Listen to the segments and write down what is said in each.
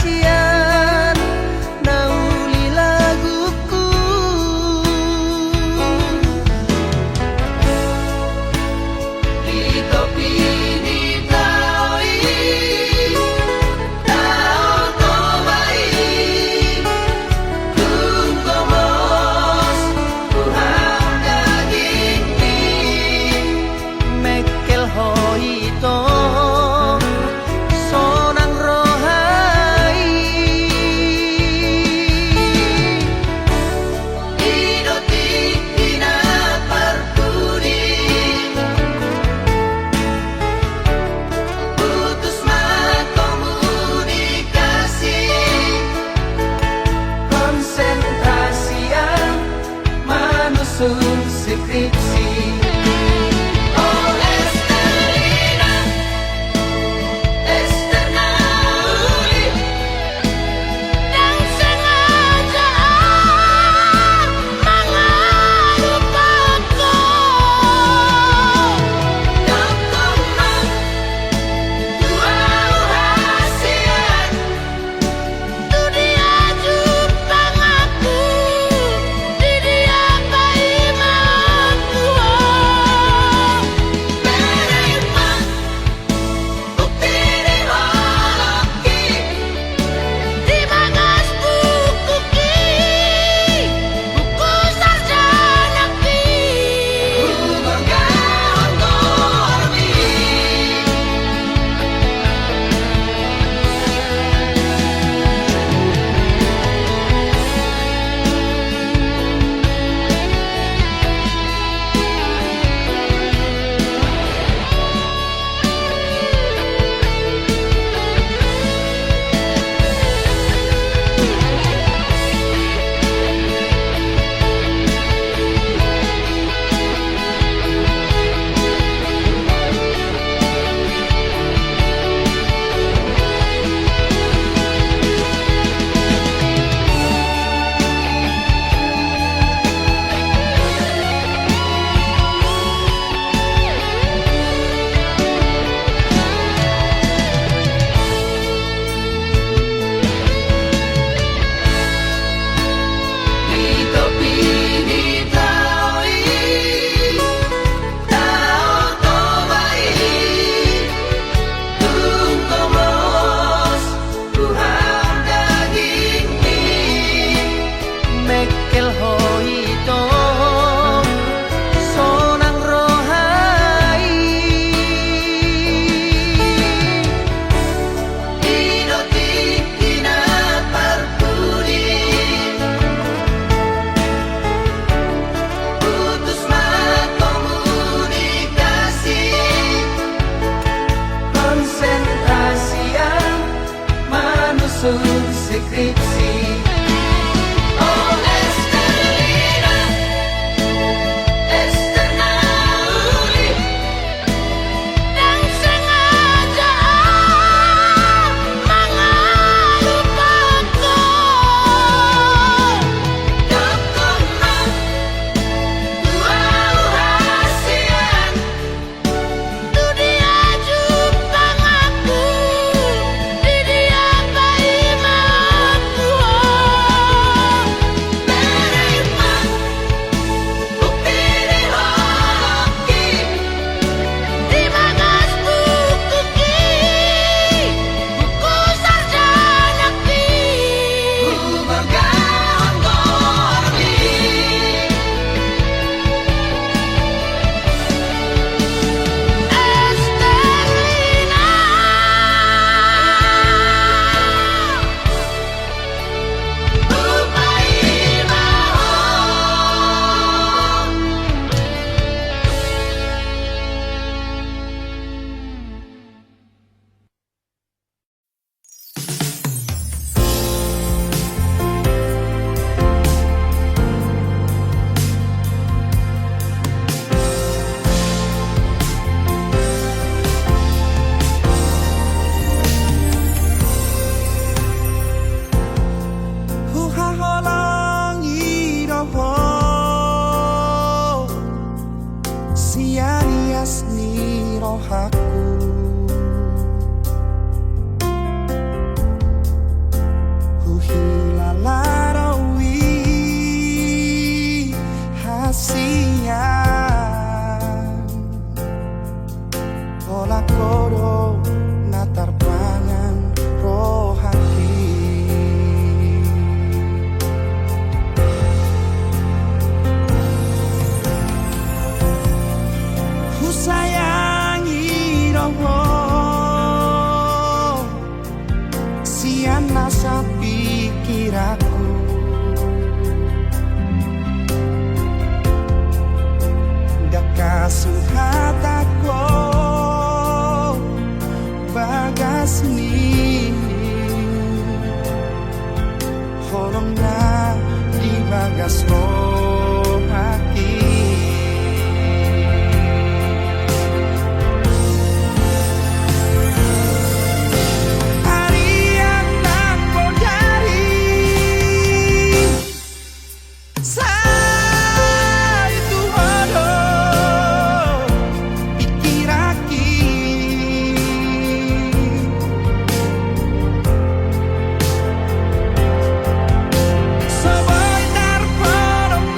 kasihan nauli laguku. Di topi di taui tao tobai tungkomos kuham daging ni mekel hoito sonang rohai idoti tina parpudi putus komunikasi konsentrasi yang manusun skripsi. Oh Estelina, Estenauli Dan sengaja mengelupaku. Dokomang dua hasian Tu dia jupang aku, di dia bayi mauku. menerima bukti di holoki Di bagas buku buku sarjana Bangga Hormi. Di topi di taui tao tobai tungkomos kuham daging ni mekel hoito sonang rohai idoti tina parpudi putus komunikasi konsentrasi yang manusun skripsi. Oh Estelina, Estenauli Dan sengaja mengelupaku. dokomang dua hasian Tu dia jupang aku, di dia bayi mauku. sian nasa pikir aku. Dakasuhat ako bagas ni horong na di bagas mo hati. Sabay darpar ang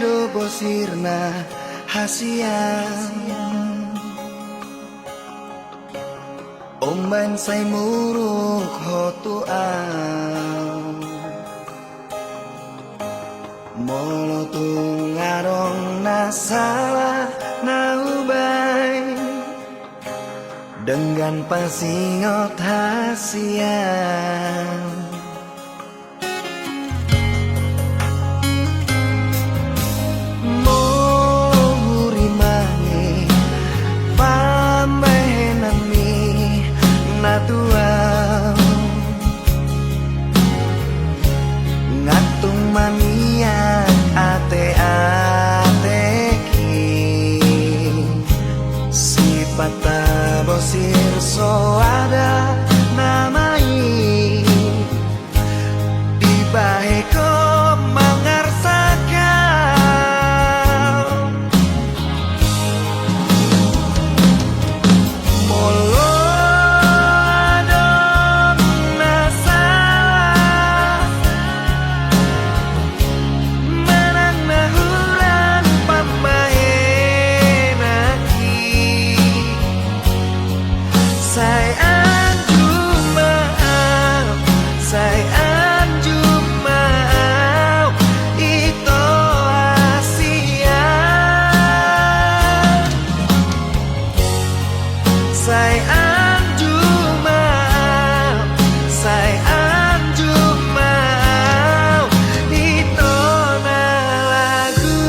do bosirna hasian Omban say muruk hotuan Molotung ngarong nasalah naubay Dengan pasingot hasian Mohuri mangi pambahenan mi natuang Ngatung maniak ate-ateki Sipata bosir so ada namai Di baheko mangarsakan Molo adong nasalah Menang nahuran pambahenaki Say anjum maaf Say anjum maaf Ito asian Say anjum maaf Say anjum maaf Ito na lagu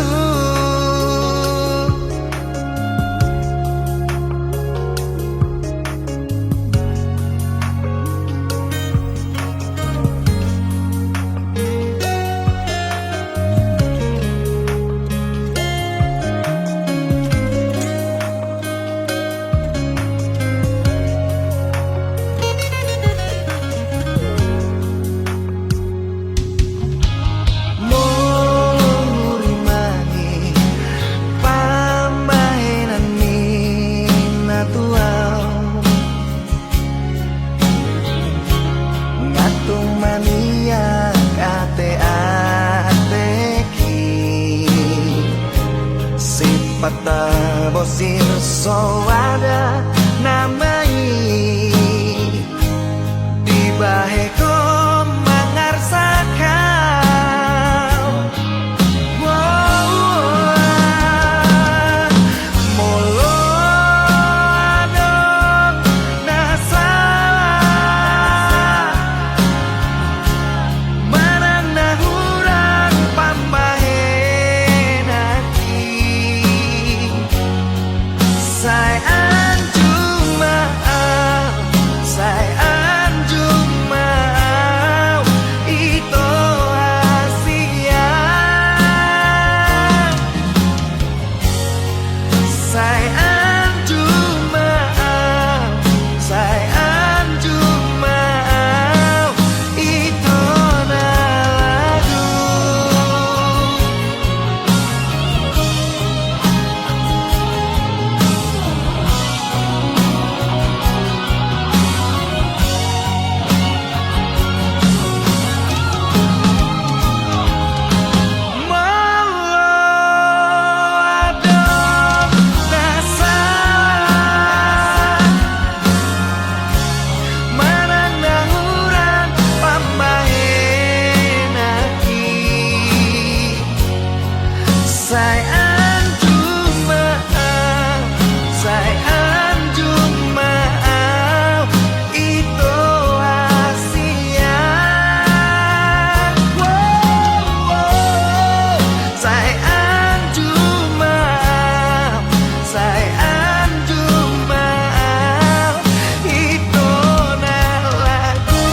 Mohuri mangi pambahenan mi natuang Ngatung maniak ate-ateki Sipata bosir so ada namai Di baheko mangarsakan Molo adong nasalah Menang nahuran pambahenaki Say anjum maaf Say anjum maaf Ito asian Say anjum maaf Say anjum maaf Ito na lagu Molo adong nasalah Menang nahuran pambahenaki Say anjum maaf Say anjum maaf Ito asian Say anjum maaf Say anjum maaf Ito na lagu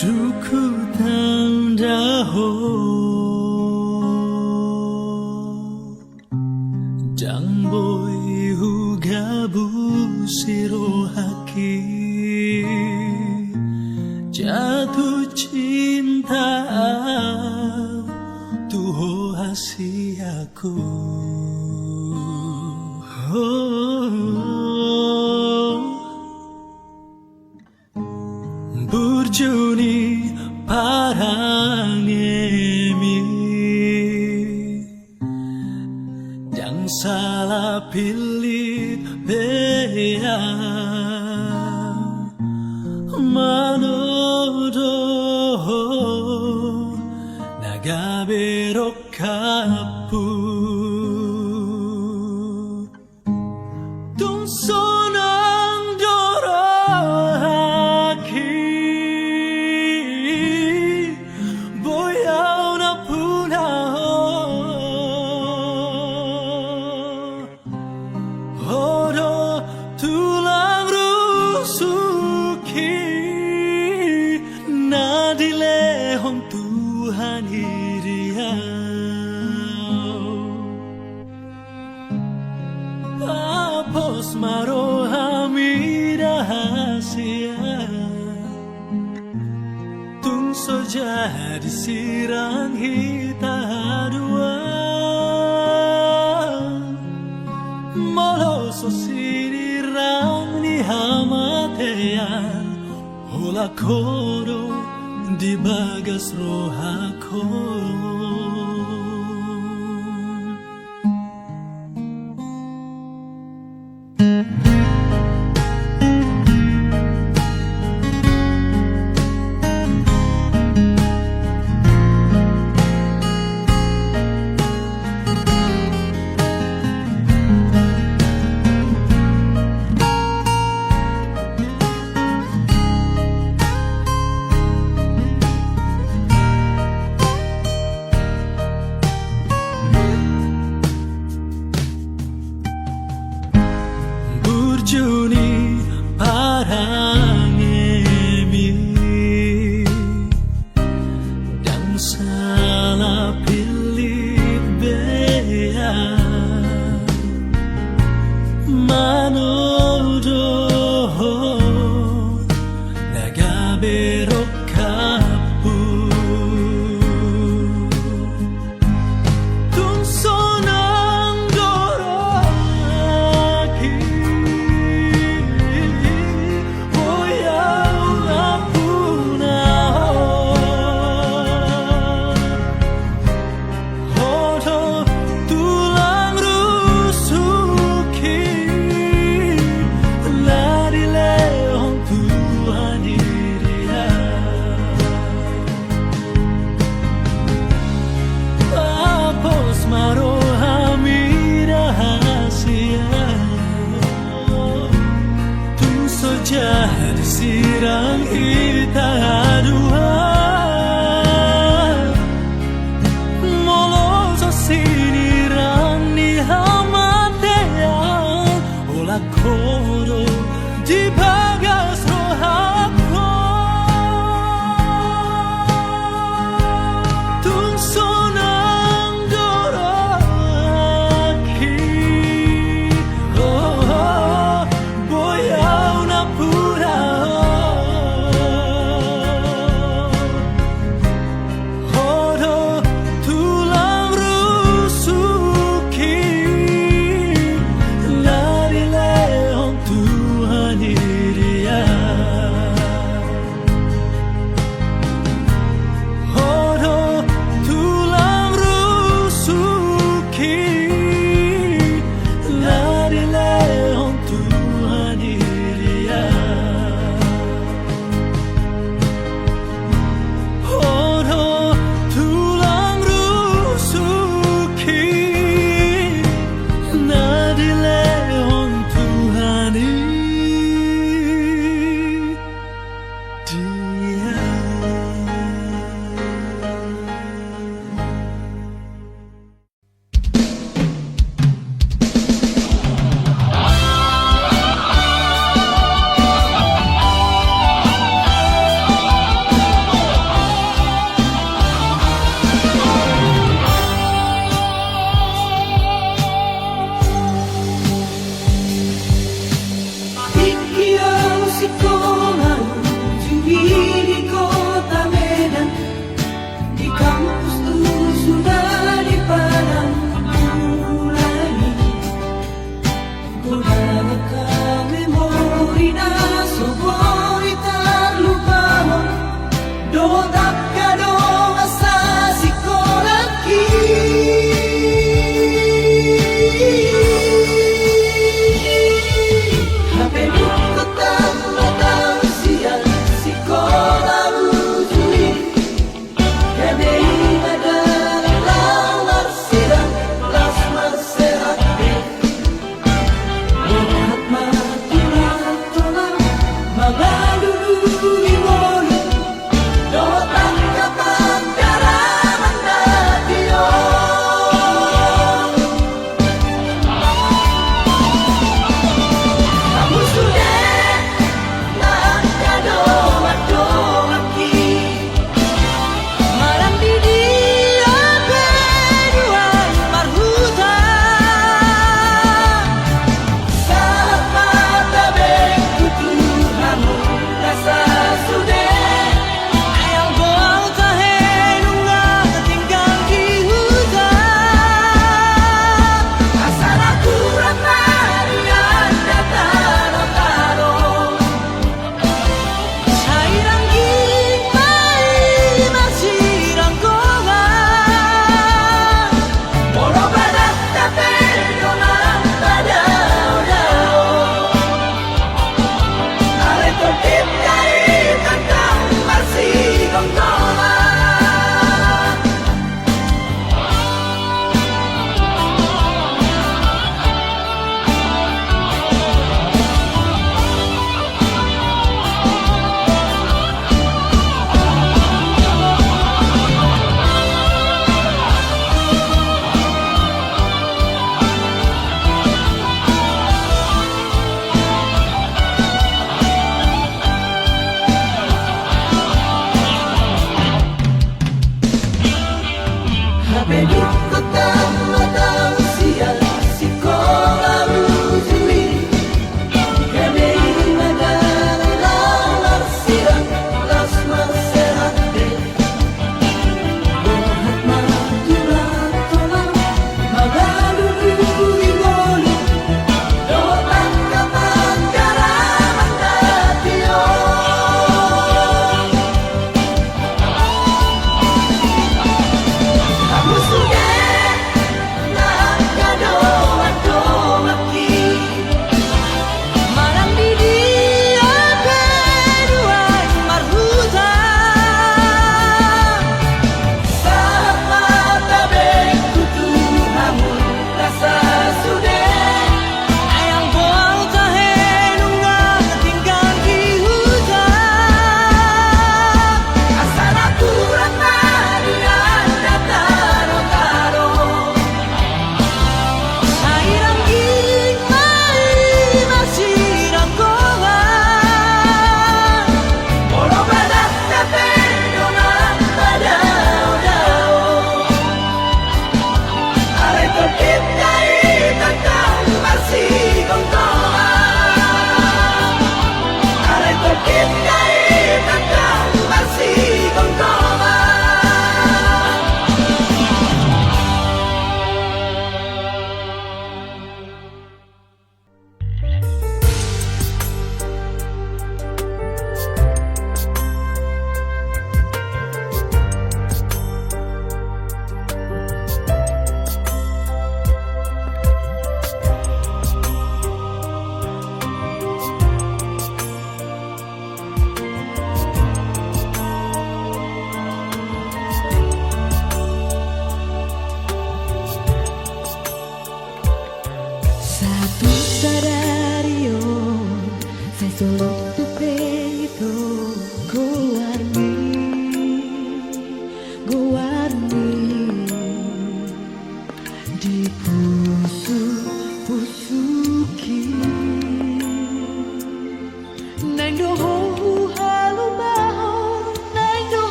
duku tanda ho jang boy hugabu siro haki jatuh cinta tuho hasiaku Burjuni parangemi yang salah pilih bea manodo naga berok kapu tung sonang doraki boyaw na punaho Hodo tulang rusuki na dilehong Tuhan hiriau tapos marohami rahasia tungso jadi sirang kita dua moloso sinirang ni hamatean hola koro di bagas rohako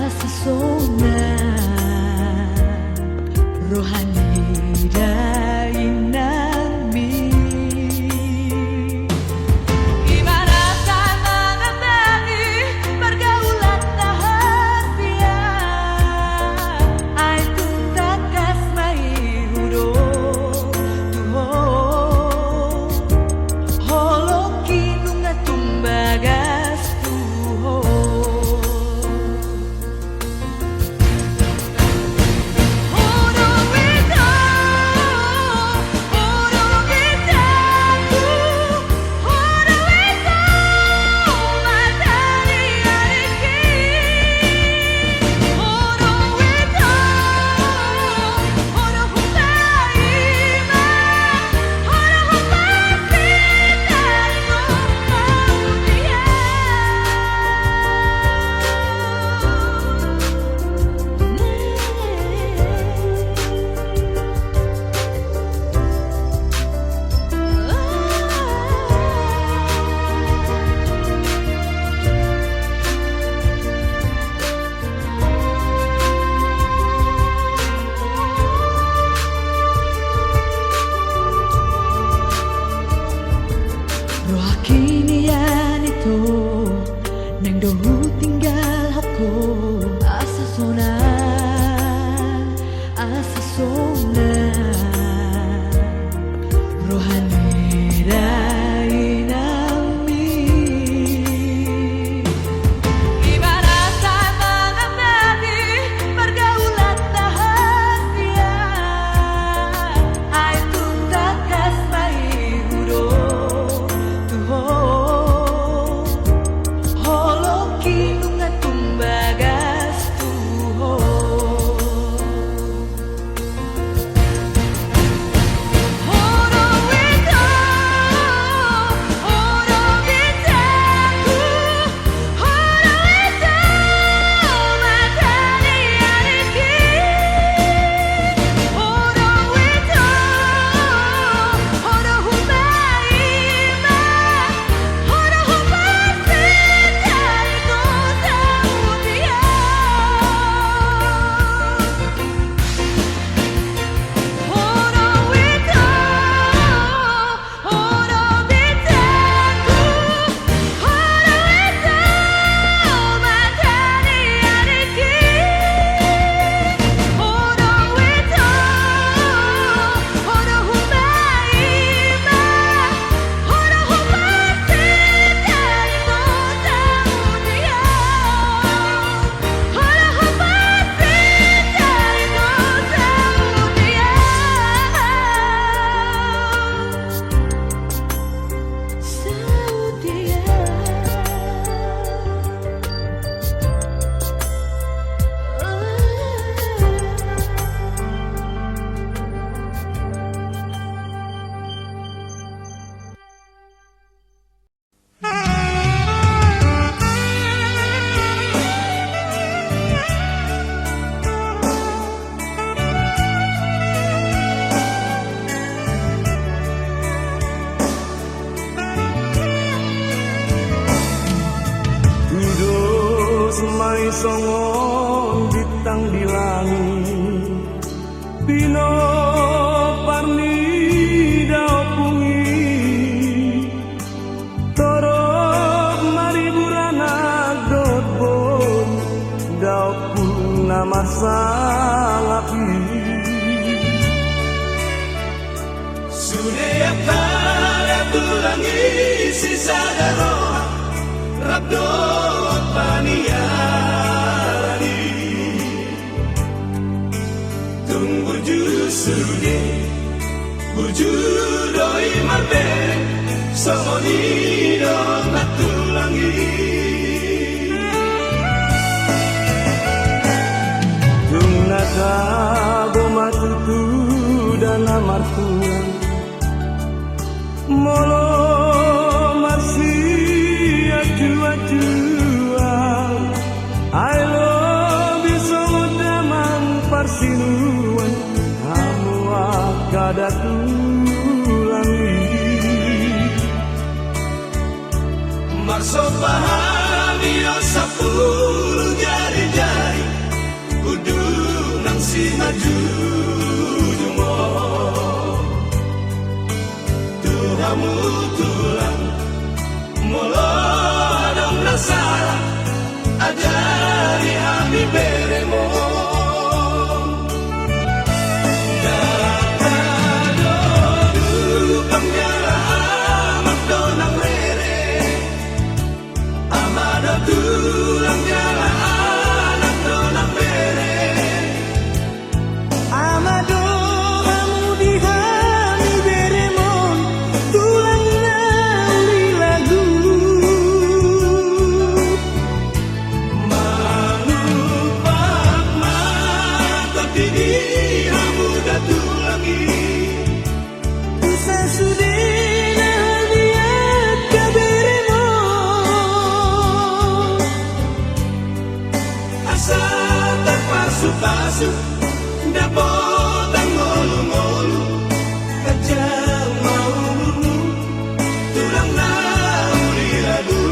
asasona rohani dainami. Ibaratkan mengamati pergaulan rahasia, ai tuntas kasmai huro tuho holoki nunga tumbagas tuho. Roh kini yan ito nang dohu tinggal ako asasona rohani dainami. Ibaratkan mengamati pergaulan rahasia, ai tuntas kasmai huro tuho holoki nunga tumbagas tuho. Semai songon bintang di langit, Pino parni dao pungi, torok mari buranak dot bon, dao pun nama salapi. Sudah kala tulangi sisa daroa Rabdot paniarani Tung buju sude Buju doi mabe Somoni dot matulangi Tung nada boma tutu dan amartuan Molo marsi aju-ajuan I love you so daman parsinuan Hamu akada tulangi Marso pahami o 10 jari-jari si maju jumo Tuhamu tulang molo adong nasara ajari ami beremo tulang jala anak donang bere Amado amudi hani beremon tulang nauri lagu manupak mata tini hamu datulangi bisa sudena lihat kaberemon asa terpasu-pasu dapotang ngolu-ngolu kajang mau tulang nauri lalu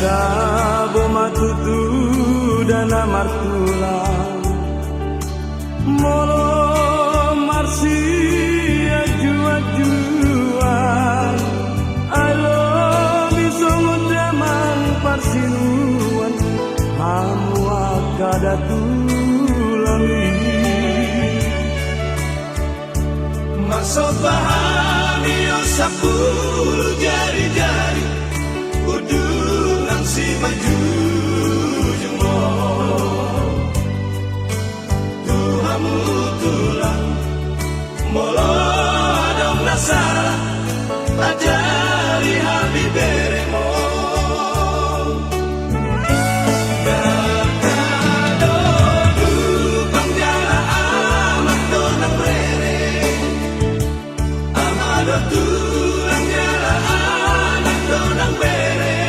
Sabo matutu dana martulang molo marsia jua-juan alo bisongo daman parsinuan hamu akada tulangi masuk bahani osapulu jari-jari udungan si maju jumo Tuhamu tulang molo adong nasara ajari habi beremo kakado dupang jala amat donang rere amado tulang jala anak donang bere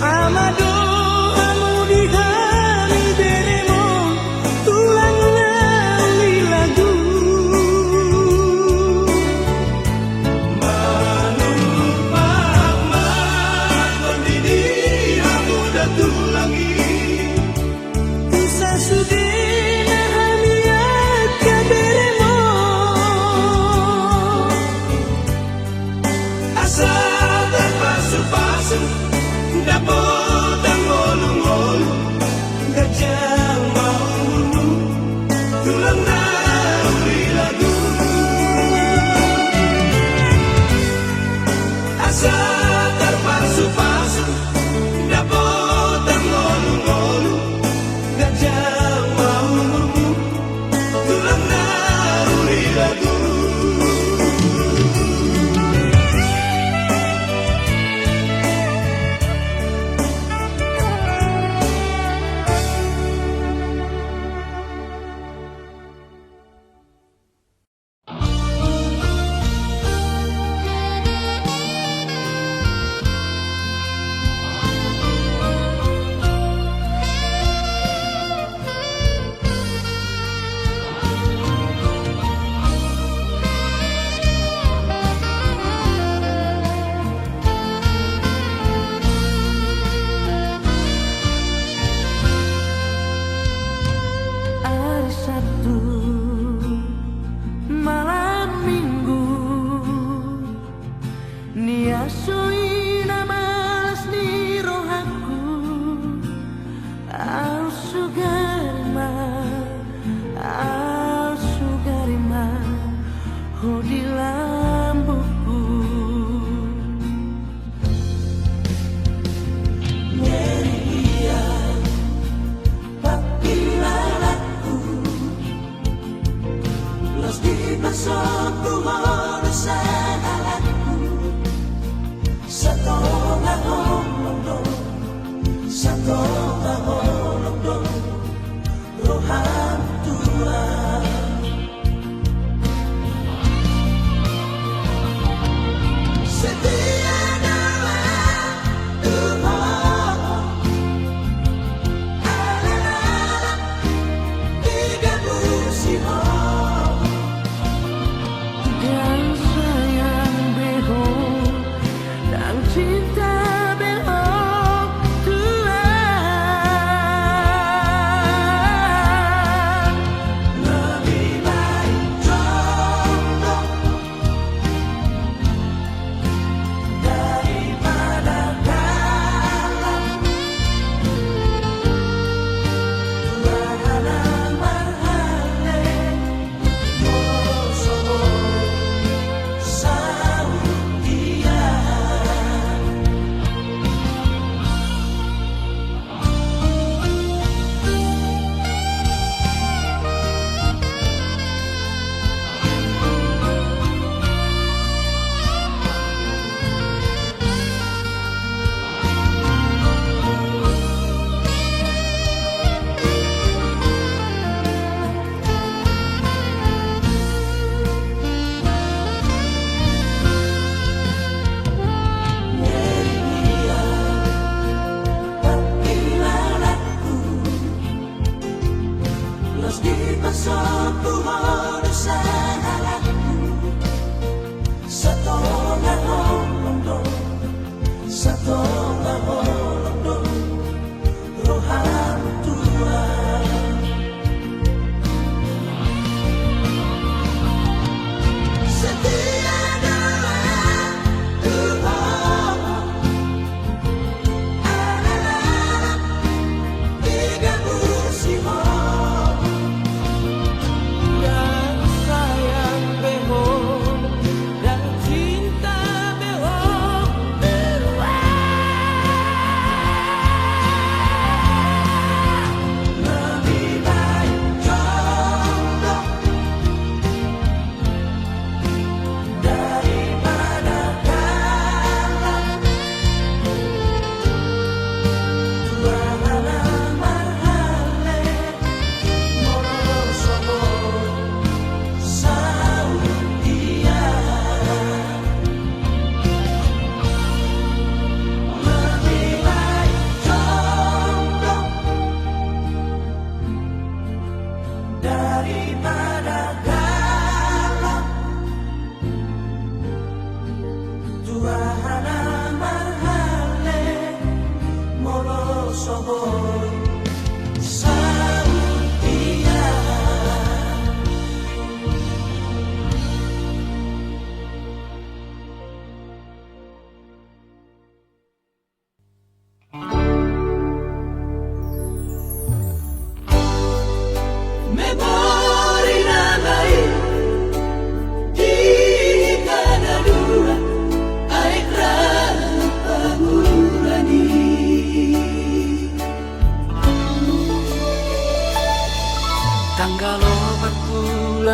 Amado amudi hani beremon tulang nauri lagu manupak maton dini hamu datulangi bisa sudena haniat kaberemon asa terpasu-pasu dapotang ngolu-ngolu gajah mau tulang nauri lagu asa terpasu-pasu dapotang ngolu-ngolu gajah mau tulang nauri lagu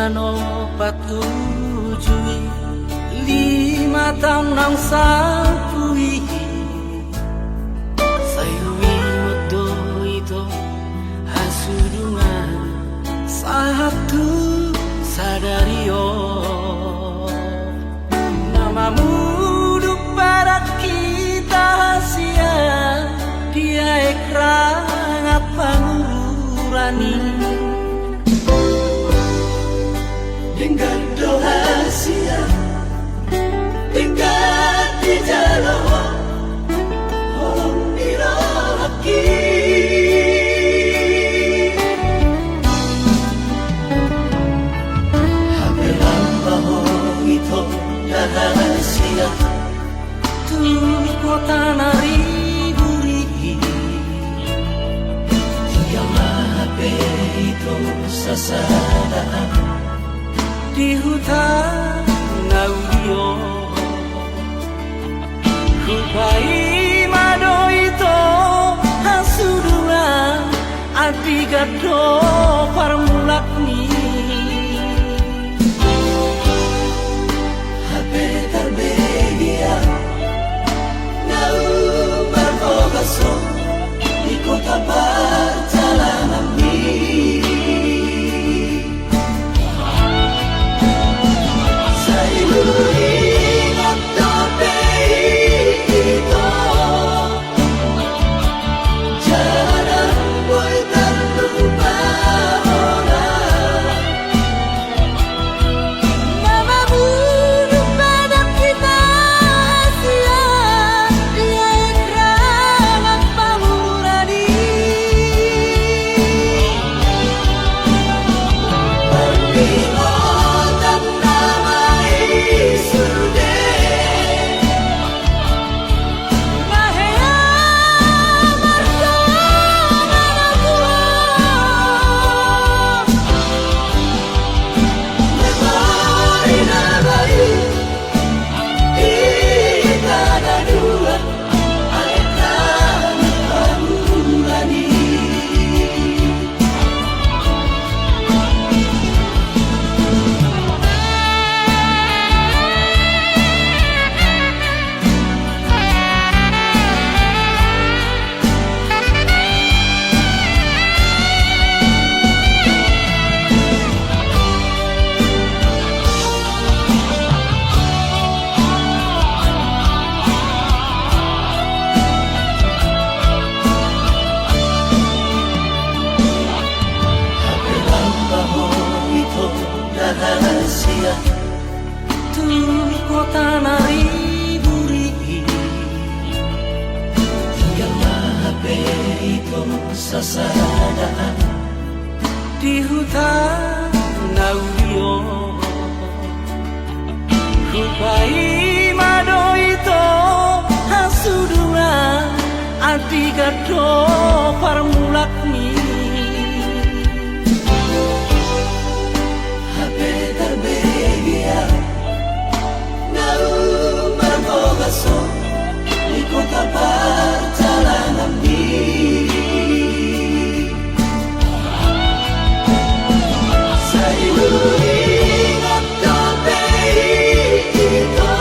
Nano patujui 5 tahun nang sampui Sayui modo itu hasudungan Satu sadario Namamu duduk pada kita sia Dia ekran apa ngurani Dengan doa siap Tinggal di jalan Holong diraki Habilang bahong itu rahasia Tuli kota nariburi Tinggallah HP itu sasadaan Di hutan audio Kupai mado itu hasudungan Adi gado parmulak ni HP terbegia Nau berbogaso Di kota perjalanan ini Namamu duduk pada kita sia Dia ekran apa ngurani Mahea marga manakua rahasia Tuli kota nariburi Tinggallah HP itu sasadaan Di hutan audio Kupai mado itu hasudungan Adi gado parmulak ni HP terbegia Nau berbogaso Di kota perjalanan ini Saya ingat dompet itu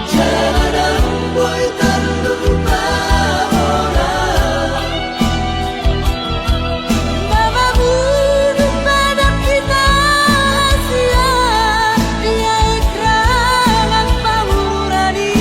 Jangan boy terlupa orang Namamu duduk pada kita sia Dia ekran apa ngurani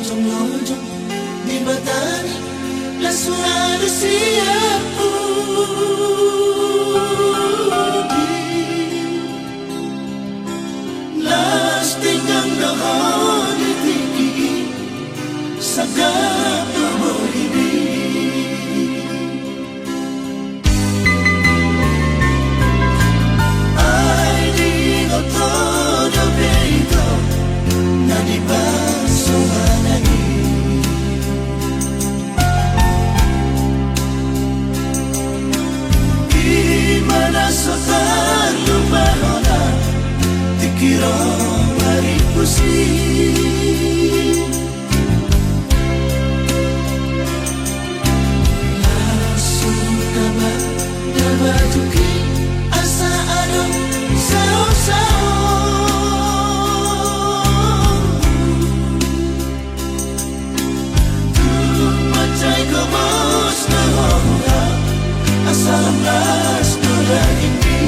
lojong-lojong di batani la suara siapku las tinggang dahon di tinggi sagap tubuh ini ay di todo peito na di baso hanagi gimana sotar lupa hona dikira mari pusing langsung kabar dapat tuki asa adem sao-sao Macai ke bos na hoga asal las dola ini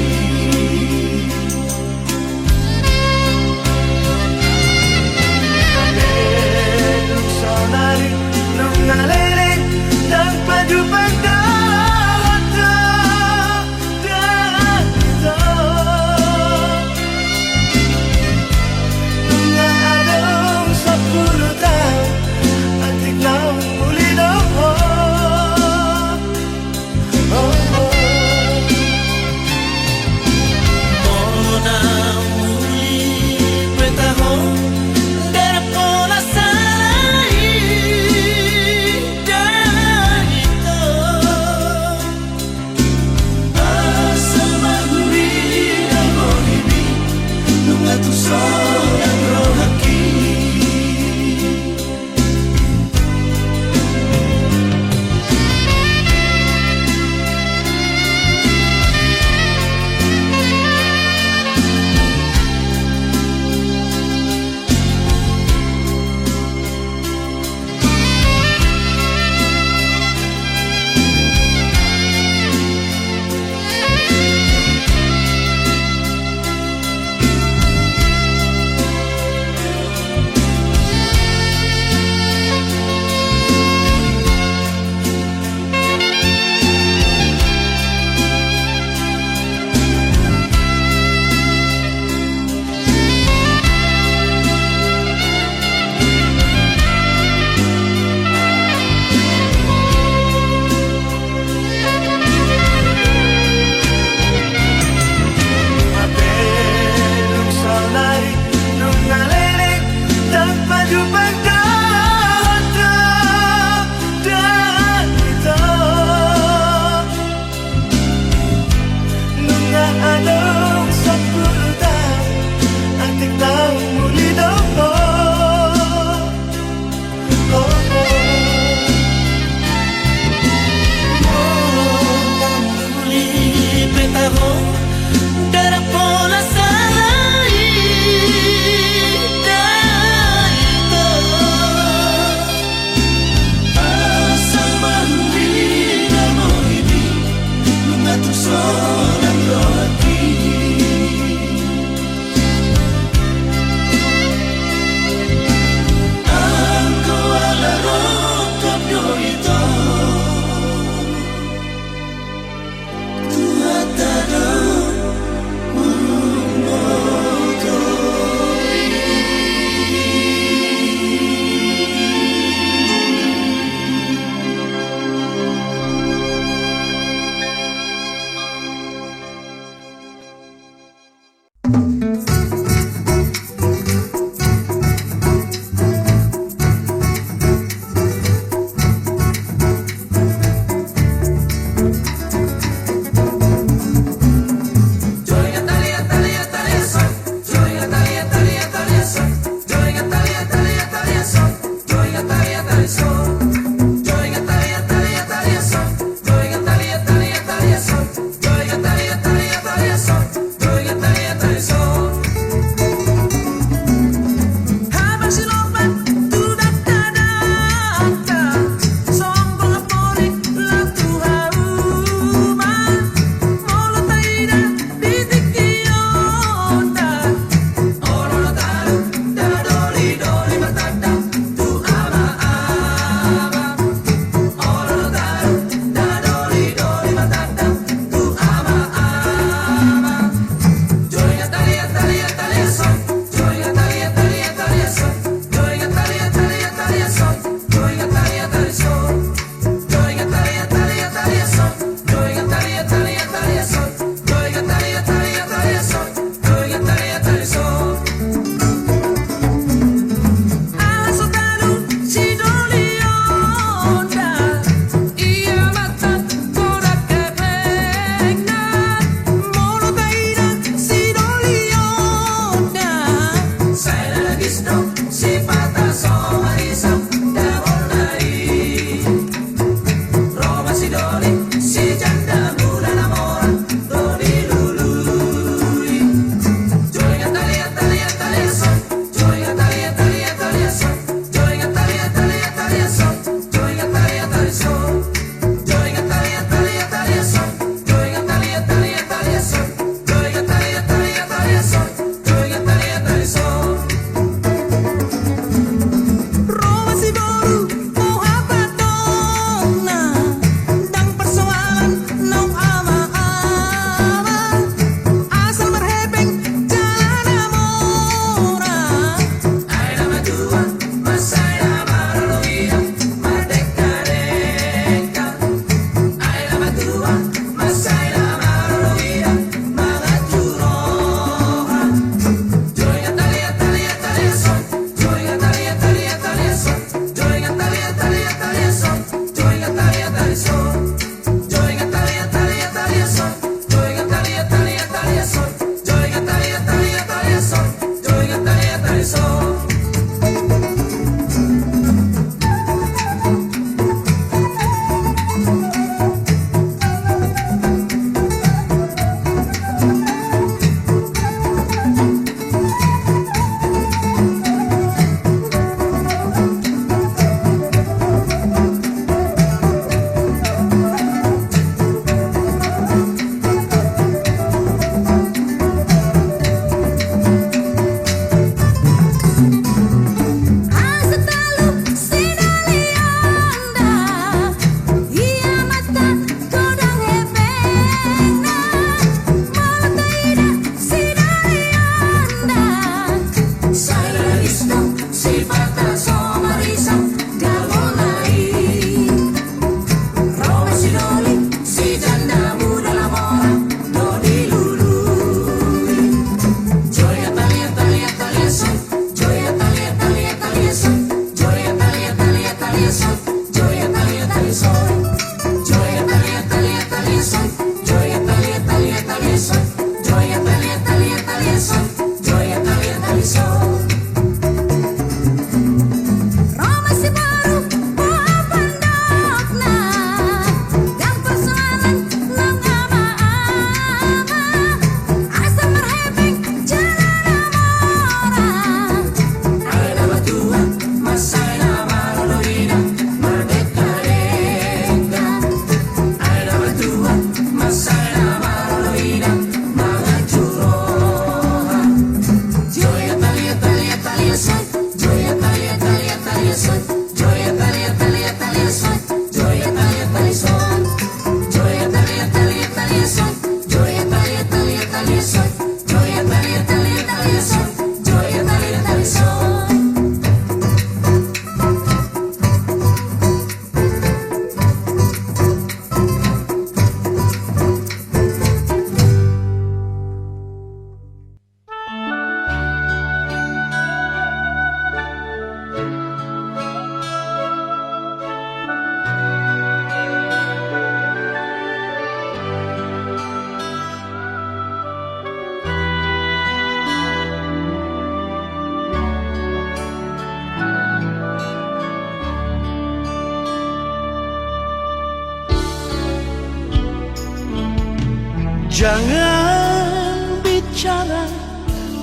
Jangan bicara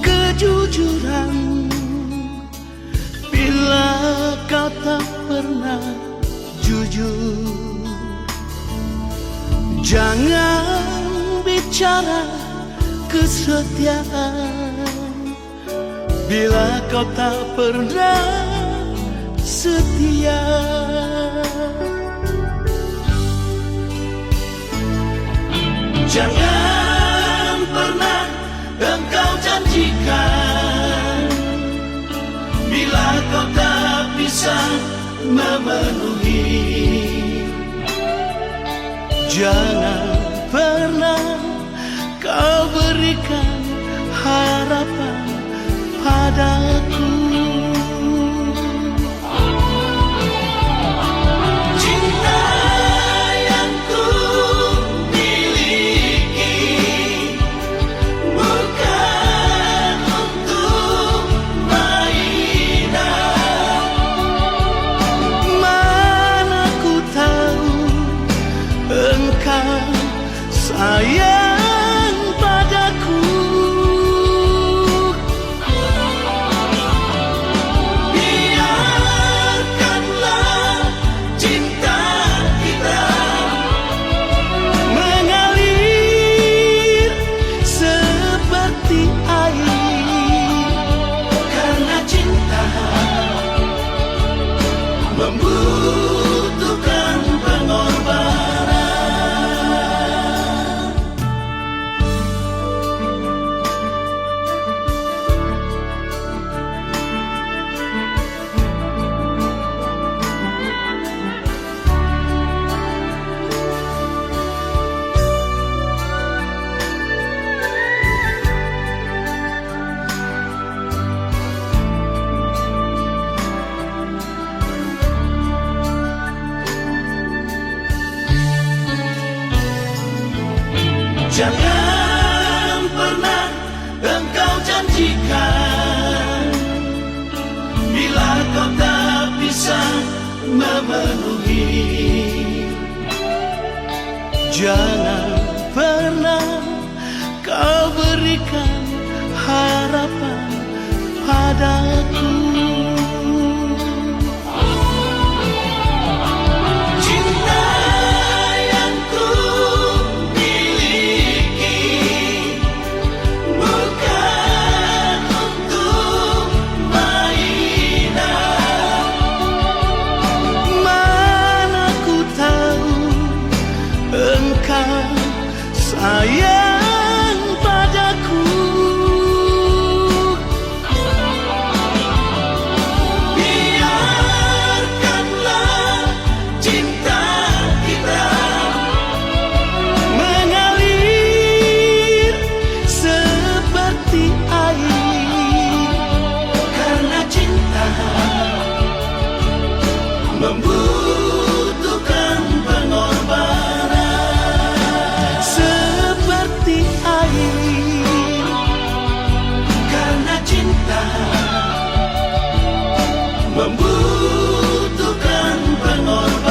kejujuran bila kau tak pernah jujur. Jangan bicara kesetiaan bila kau tak pernah setia. Jangan pernah engkau janjikan bila kau tak bisa memenuhi. Jangan pernah kau berikan harapan padaku. Cinta yang ku miliki bukan untuk mainan. Mana ku tahu engkau sayang padaku. Biarkanlah cinta kita mengalir seperti air, karena cinta membutuhkan pengorbanan. Jangan pernah engkau janjikan bila kau tak bisa memenuhi. Jangan pernah kau berikan harapan padaku. Cinta yang ku miliki bukan untuk mainan. Mana ku tahu engkau sayang padaku. Biarkanlah cinta kita mengalir seperti air, karena cinta membutuhkan pengorbanan. Seperti air, karena cinta membutuhkan pengorbanan.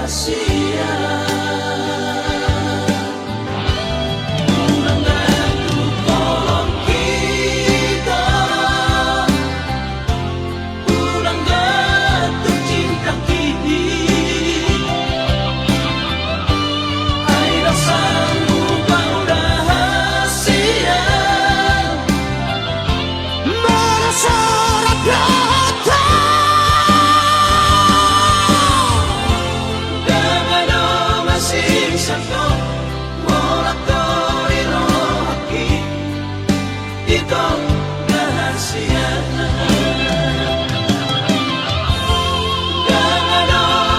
rahasia. Kurang bantu tolong kita, kurang bantu cinta kini. Air sanggup kau rahasia, bersorak rata. Dengan masing satu morak tori rohaki itu rahasia. Dengan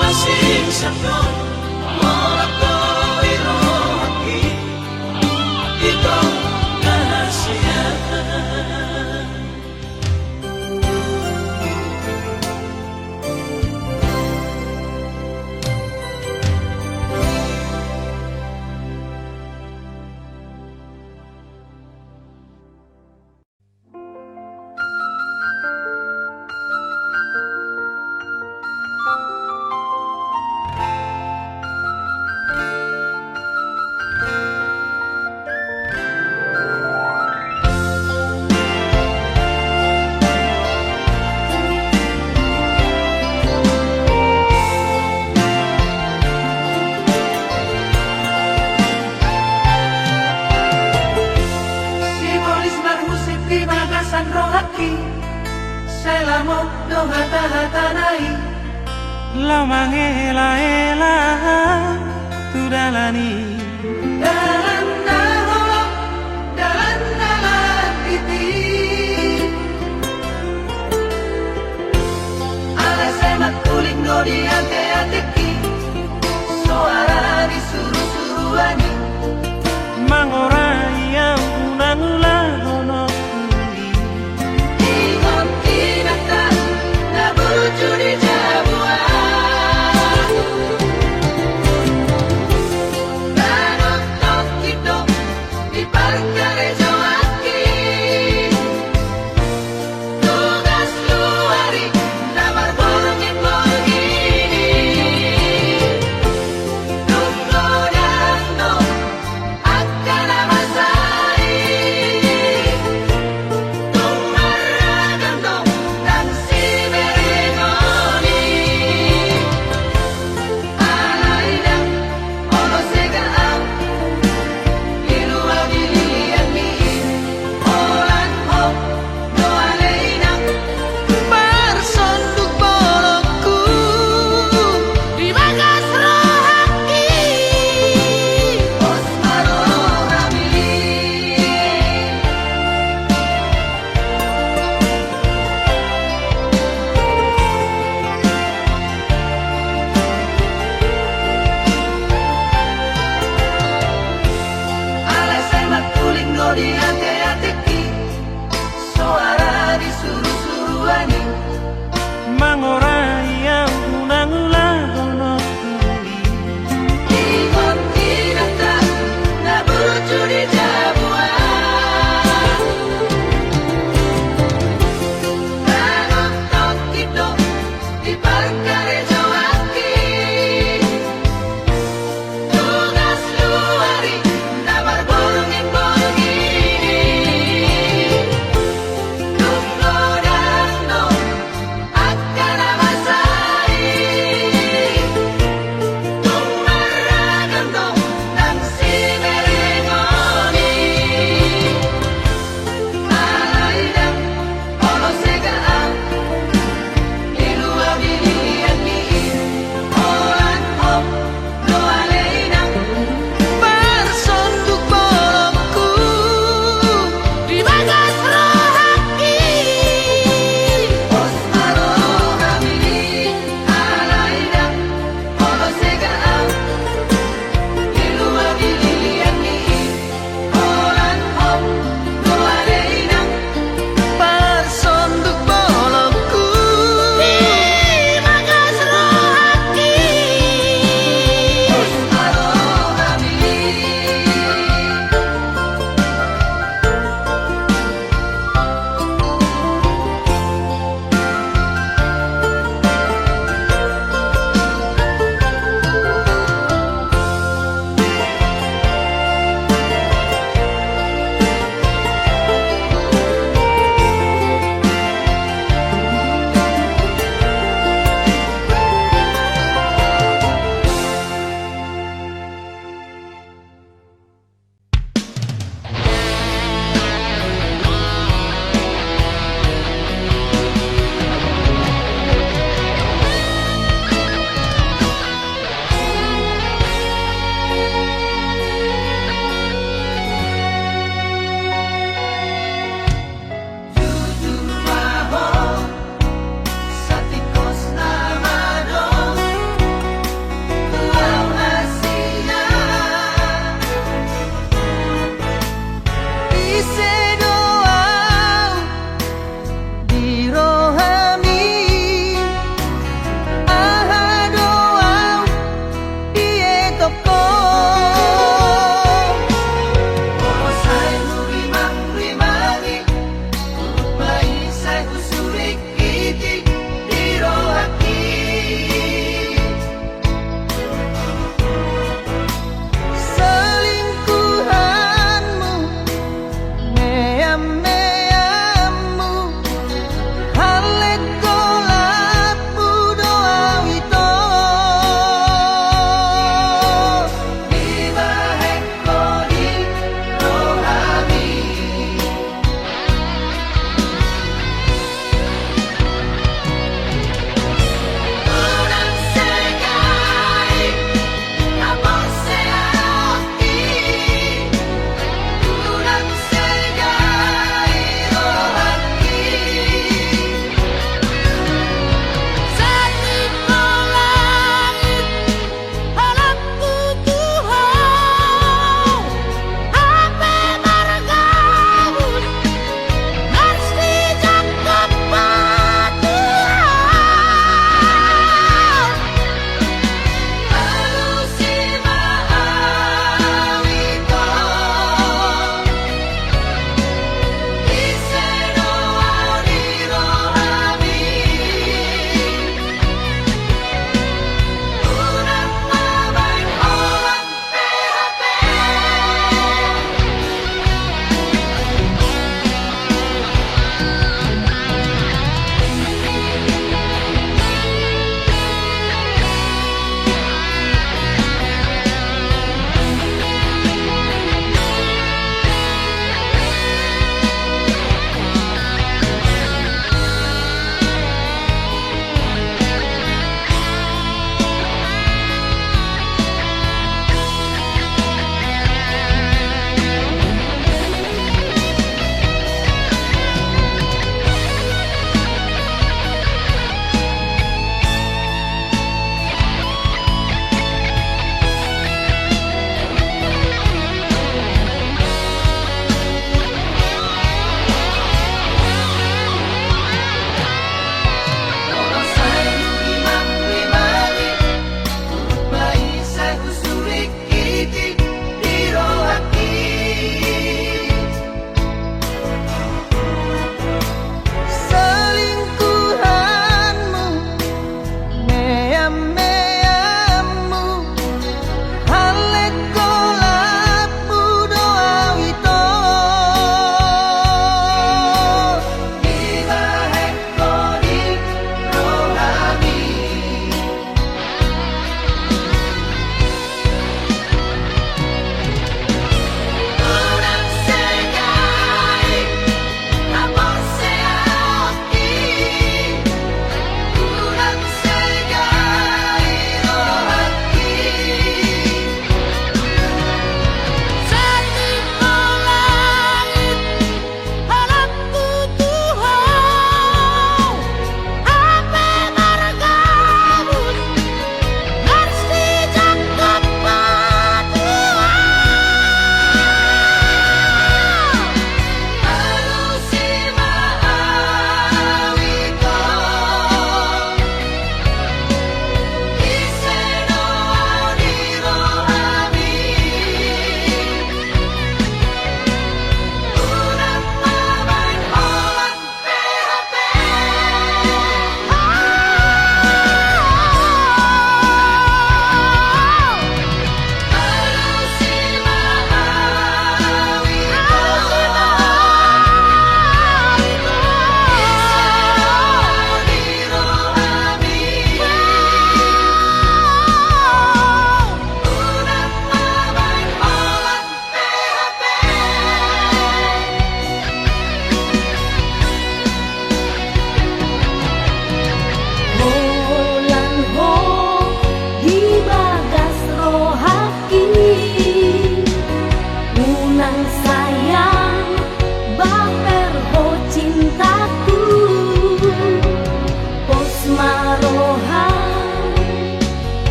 masing satu morak tori rohaki itu rahasia. Simbolis bermusik di bagasan rohaki, selamo do hata-hata nai. Lamang ela-ela tudalani, Dalan daholo, dalan dalan iti. Ala semak kuling do di ate-ateki, suara disuruh-suruhani. mangorai yang ulang-ulang ono kuli. Ingon tinata, na bucu di jabuan. Tanok tok kito, di parkare joaki. Tugas luari, namar borongin begini. Tunggu dano, akan amasai. Tumaragando, dan si berenoni. Alaina, ono segaam, ilua bilian mi. Olan hop, no aleina. Bersonduk bolokku, di bagas rohaki. Osmaro ramili. Ala semak kuling do di ate-ateki, suara disuruh-suruhani. Mangorai yang ulang-ulang ono kuli. Ingon tinata, na bucu di jabuan. Tanok tok kito, di parkare joaki. Tugas luari, namar borongin begini.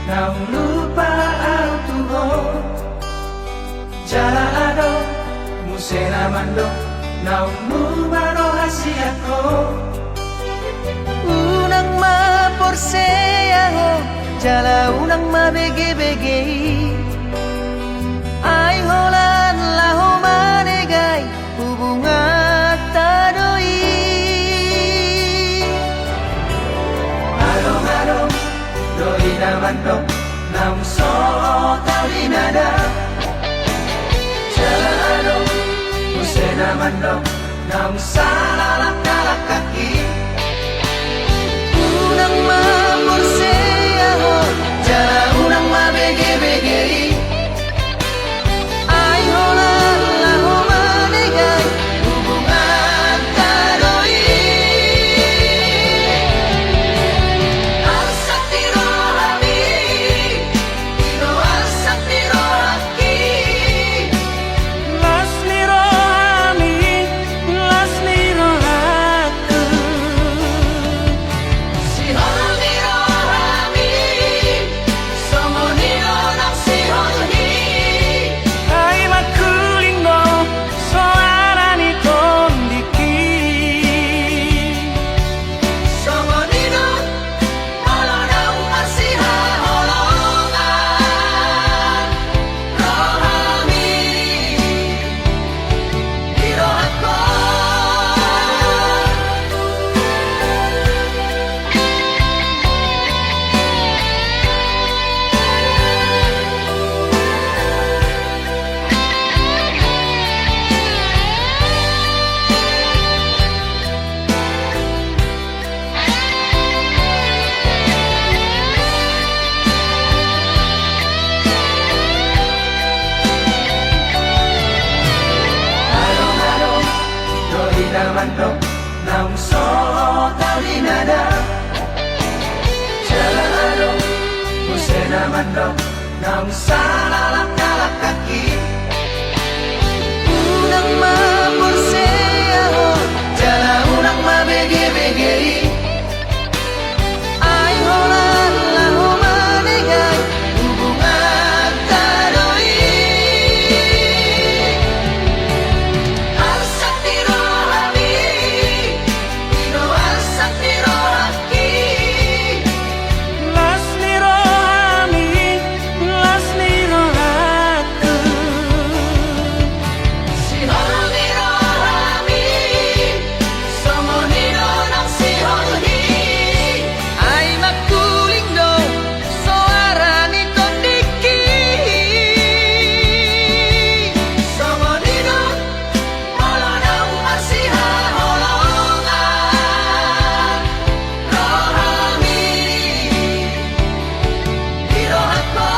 Não lupa au tuho Jala ado Musena mando Não mumaro hasiako Unang maporseyaho Jala unang mabege-bege Ay holan laho manegay Hubungan tadoy Along-along Doi naman dong Nam so tali nada Jala ado Musena mando Nam salalak-lalak kaki Unang maporseyaho Jala unang mabege-bege Ay holan laho manegay Hubungan tadoy Alsa tiro hami Tiro alsa tiro haki Las niro ami, las niro aku. Sihon niro hami Somo niro nang sihon hi Ay makuling no, suara ni kondiki. Somo niro Holo nang asiha holongan Rohami Tiro ako Along-along Doi naman dong Nam so tali nada Jala ado Musena mando Nam salalak-lalak kaki Unang maporseyaho Jala unang mabege-bege Ay holan laho manegay Hubungan tadoy Alsa tiro hami Tiro alsa tiro haki Las niro ami, las niro aku. Sihon niro hami Somo niro nang sihon hi Ay makuling do Suara ni kondiki Somo niro Holo nang asiha holongan Rohami Tiro ako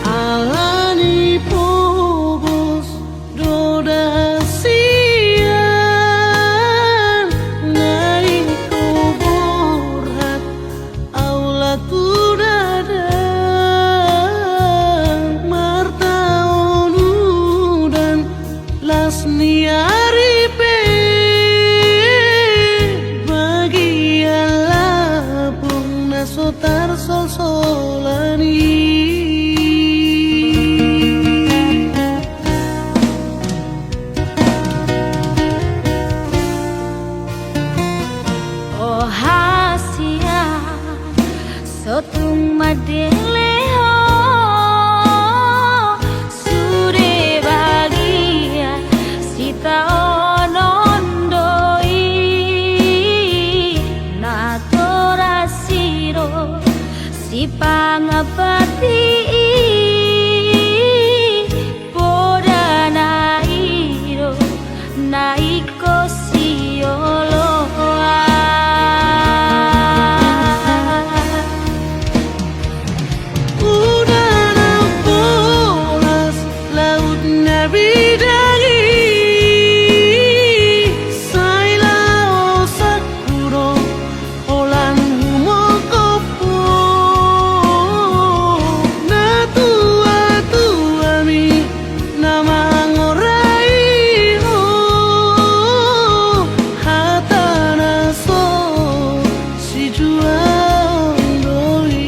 Alani pogos dodasian Nai kuburhat aula tudadang Marta onudan las niaripe Bagi alapung nasotar sol-solani Oh sotung madeleho sure bagia sita onondoi natora siro si pangapati poda nairo naiko sioloa Udara polas, lautnya bidari Sailao sakuro, olan humokopo Na tua mi, nama ngorai ho Hatana so, si juang doi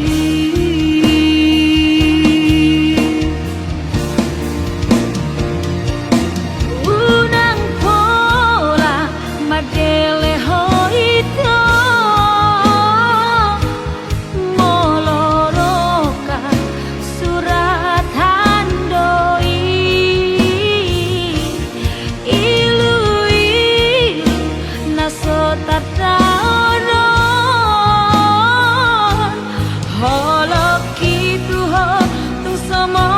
unang pola madeleho ito moloroka surat handoi ilui nasotat taonon holok itu ho tung samo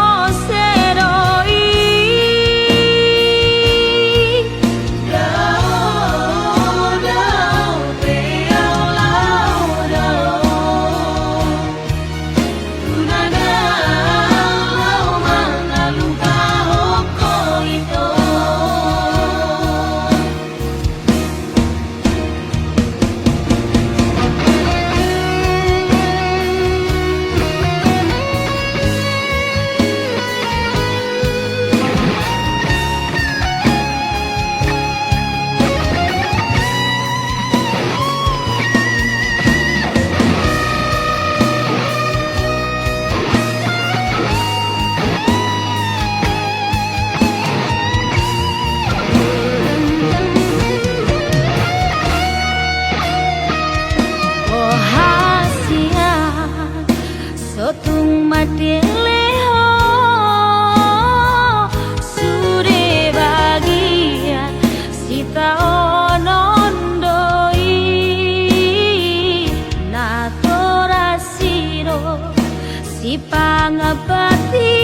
seroi Oh hasia sotung madeleho sure bagia sita onondoi natora siro si pangapati